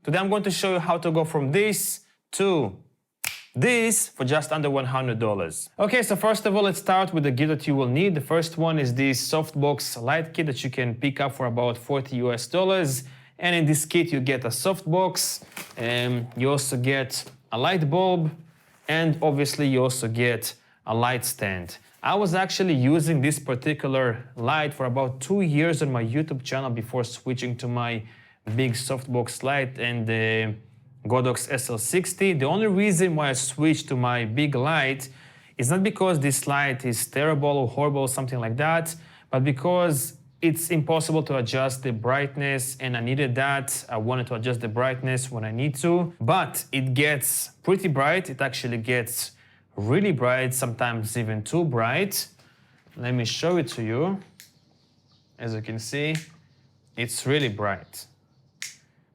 Today I'm going to show you how to go from this to this for just under $100. Okay, so first of all, let's start with the gear that you will need. The first one is this Softbox light kit that you can pick up for about $40 US. And in this kit, you get a softbox, and you also get a light bulb, and obviously you also get a light stand. I was actually using this particular light for about 2 years on my YouTube channel before switching to my big softbox light and the Godox SL60. The only reason why I switched to my big light is not because this light is terrible or horrible or something like that, but because it's impossible to adjust the brightness, and I needed that. I wanted to adjust the brightness when I need to, but it gets pretty bright. It actually gets really bright, sometimes even too bright. Let me show it to you. As you can see, it's really bright.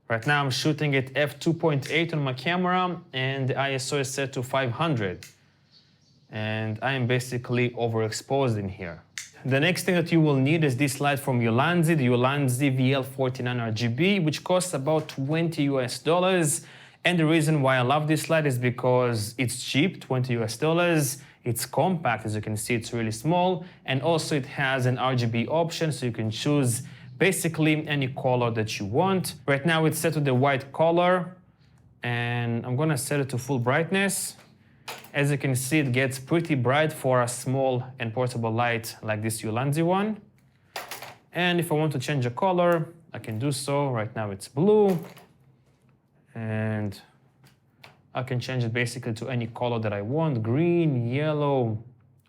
Right now I'm shooting at f2.8 on my camera, and the ISO is set to 500. And I am basically overexposed in here. The next thing that you will need is this light from Ulanzi, the Ulanzi VL49 RGB, which costs about $20 US. And the reason why I love this light is because it's cheap, $20 US. It's compact, as you can see, it's really small. And also it has an RGB option, so you can choose basically any color that you want. Right now it's set to the white color, and I'm gonna set it to full brightness. As you can see, it gets pretty bright for a small and portable light like this Ulanzi one. And if I want to change the color, I can do so. Right now it's blue. And I can change it basically to any color that I want: green, yellow,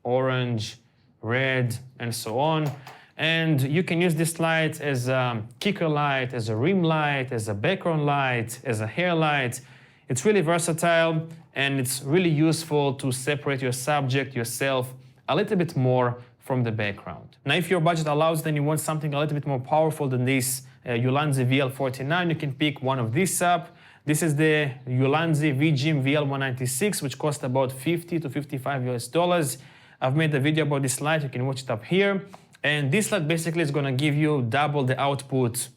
orange, red, and so on. And you can use this light as a kicker light, as a rim light, as a background light, as a hair light. It's really versatile, and it's really useful to separate your subject, yourself, a little bit more from the background. Now, if your budget allows, then you want something a little bit more powerful than this Ulanzi VL49, you can pick one of these up. This is the Ulanzi VL196, which costs about $50 to $55 US. I've made a video about this light, you can watch it up here. And this light basically is gonna give you double the output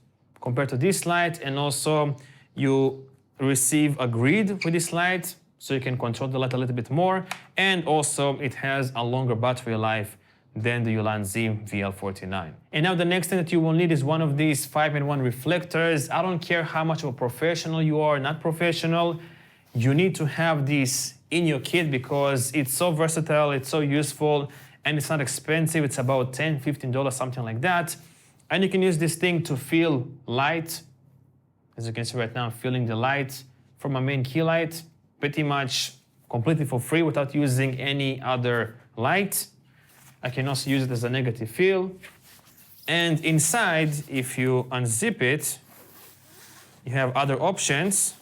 compared to this light, and also you receive a grid with this light, so you can control the light a little bit more. And also it has a longer battery life than the Ulanzi VL49. And now the next thing that you will need is one of these 5-in-1 reflectors. I don't care how much of a professional you are, not professional, you need to have this in your kit because it's so versatile, it's so useful, and it's not expensive. It's about $10, $15, something like that. And you can use this thing to fill light. As you can see right now, I'm filling the light from my main key light, pretty much completely for free without using any other light. I can also use it as a negative fill. And inside, if you unzip it, you have other options.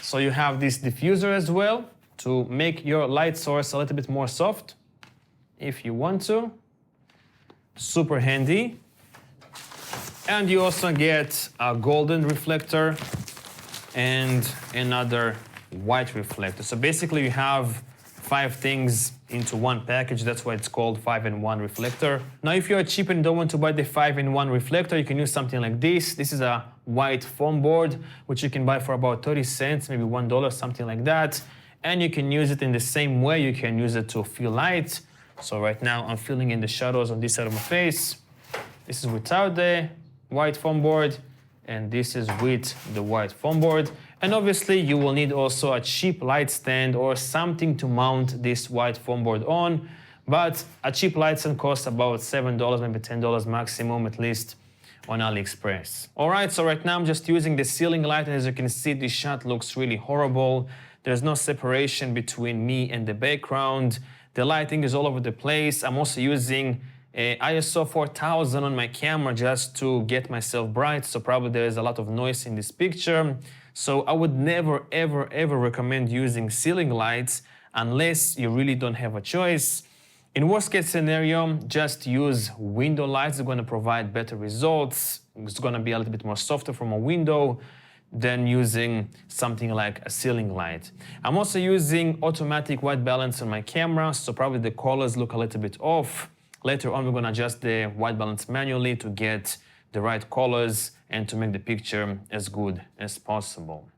So you have this diffuser as well to make your light source a little bit more soft, if you want to. Super handy. And you also get a golden reflector and another white reflector. So basically you have 5 things into one package. That's why it's called 5-in-1 reflector. Now, if you're cheap and don't want to buy the 5-in-1 reflector, you can use something like this. This is a white foam board, which you can buy for about 30 cents, maybe $1, something like that. And you can use it in the same way. You can use it to fill light. So right now I'm filling in the shadows on this side of my face. This is without the white foam board, and this is with the white foam board. And obviously you will need also a cheap light stand or something to mount this white foam board on. But a cheap light stand costs about $7, maybe $10 maximum, at least on AliExpress. All right, so right now I'm just using the ceiling light, and as you can see, this shot looks really horrible. There's no separation between me and the background. The lighting is all over the place. I'm also using ISO 4000 on my camera just to get myself bright, so probably there's a lot of noise in this picture. So I would never, ever, ever recommend using ceiling lights unless you really don't have a choice. In worst case scenario, just use window lights. They're going to provide better results. It's going to be a little bit more softer from a window than using something like a ceiling light. I'm also using automatic white balance on my camera, so probably the colors look a little bit off. Later on, we're going to adjust the white balance manually to get the right colors and to make the picture as good as possible.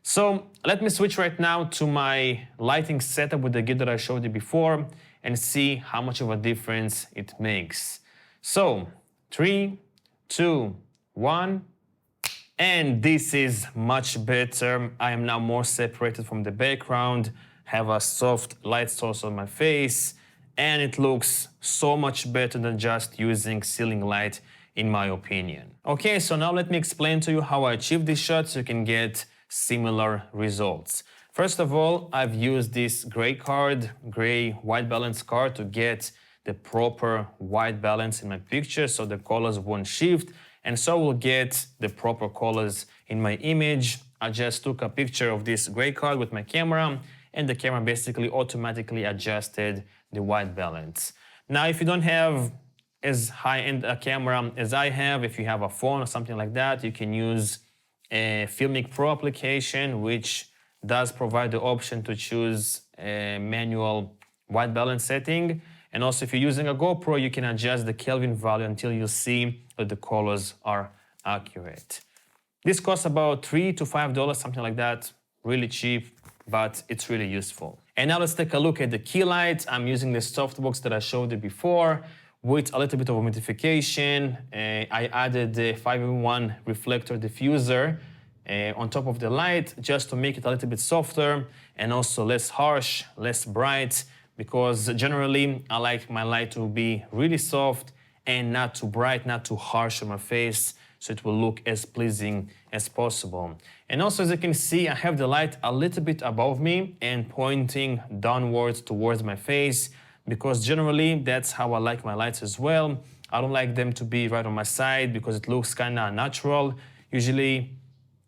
So let me switch right now to my lighting setup with the gear that I showed you before and see how much of a difference it makes. So 3, 2, 1, and this is much better. I am now more separated from the background, have a soft light source on my face, and it looks so much better than just using ceiling light, in my opinion. Okay, so now let me explain to you how I achieve this shot so you can get similar results. First of all, I've used this gray white balance card to get the proper white balance in my picture so the colors won't shift, and so we'll get the proper colors in my image. I just took a picture of this gray card with my camera, and the camera basically automatically adjusted the white balance. Now, if you don't have as high-end a camera as I have, if you have a phone or something like that, you can use a Filmic Pro application, which does provide the option to choose a manual white balance setting. And also, if you're using a GoPro, you can adjust the Kelvin value until you see that the colors are accurate. This costs about $3 to $5, something like that. Really cheap, but it's really useful. And now let's take a look at the key light. I'm using the Softbox that I showed you before with a little bit of modification. I added the 5-in-1 reflector diffuser on top of the light just to make it a little bit softer and also less harsh, less bright, because generally I like my light to be really soft and not too bright, not too harsh on my face, so it will look as pleasing as possible. And also, as you can see, I have the light a little bit above me and pointing downwards towards my face, because generally that's how I like my lights as well. I don't like them to be right on my side because it looks kind of unnatural. Usually,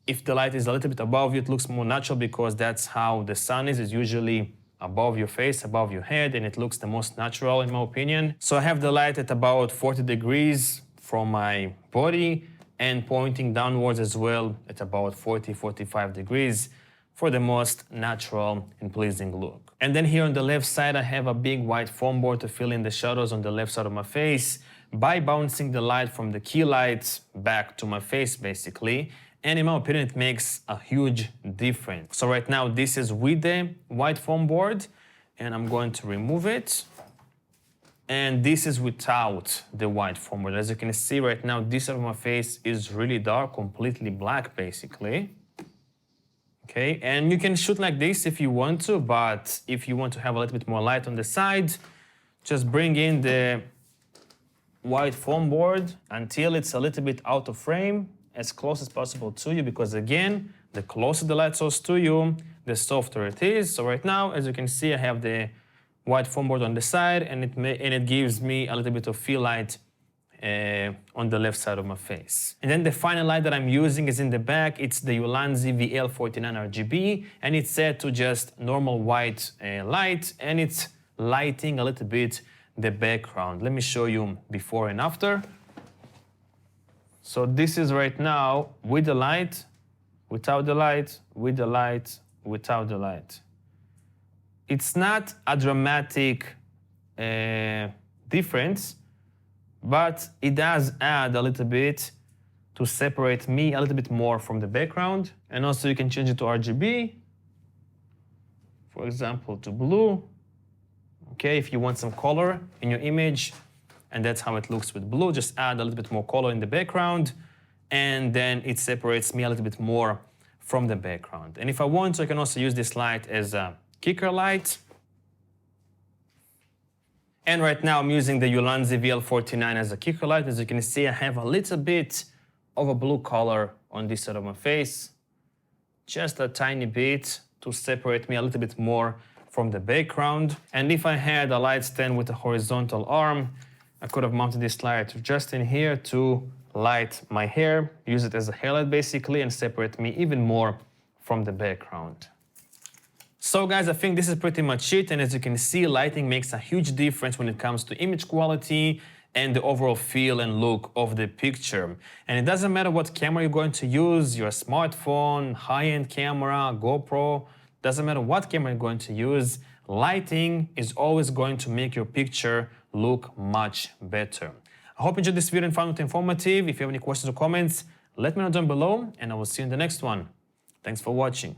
if the light is a little bit above you, it looks more natural because that's how the sun is. It's usually above your face, above your head, and it looks the most natural in my opinion. So I have the light at about 40 degrees from my body and pointing downwards as well at about 40-45 degrees for the most natural and pleasing look. And then here on the left side, I have a big white foam board to fill in the shadows on the left side of my face by bouncing the light from the key light back to my face basically. And in my opinion, it makes a huge difference. So right now, this is with the white foam board, and I'm going to remove it. And this is without the white foam board. As you can see right now, this side of my face is really dark, completely black, basically. Okay, and you can shoot like this if you want to, but if you want to have a little bit more light on the side, just bring in the white foam board until it's a little bit out of frame, as close as possible to you, because again, the closer the light source to you, the softer it is. So right now, as you can see, I have the white foam board on the side, and it gives me a little bit of fill light on the left side of my face. And then the final light that I'm using is in the back. It's the Ulanzi VL49 RGB, and it's set to just normal white light, and it's lighting a little bit the background. Let me show you before and after. So this is right now with the light, without the light, with the light, without the light. It's not a dramatic difference, but it does add a little bit to separate me a little bit more from the background. And also you can change it to RGB, for example, to blue. Okay, if you want some color in your image, and that's how it looks with blue. Just add a little bit more color in the background, and then it separates me a little bit more from the background. And if I want to, I can also use this light as a kicker light. And right now I'm using the Ulanzi VL49 as a kicker light. As you can see, I have a little bit of a blue color on this side of my face. Just a tiny bit to separate me a little bit more from the background. And if I had a light stand with a horizontal arm, I could have mounted this light just in here to light my hair, use it as a hairlight basically, and separate me even more from the background. So guys, I think this is pretty much it, and as you can see, lighting makes a huge difference when it comes to image quality and the overall feel and look of the picture. And it doesn't matter what camera you're going to use, your smartphone, high-end camera, GoPro, doesn't matter what camera you're going to use, lighting is always going to make your picture look much better. I hope you enjoyed this video and found it informative. If you have any questions or comments, let me know down below, and I will see you in the next one. Thanks for watching.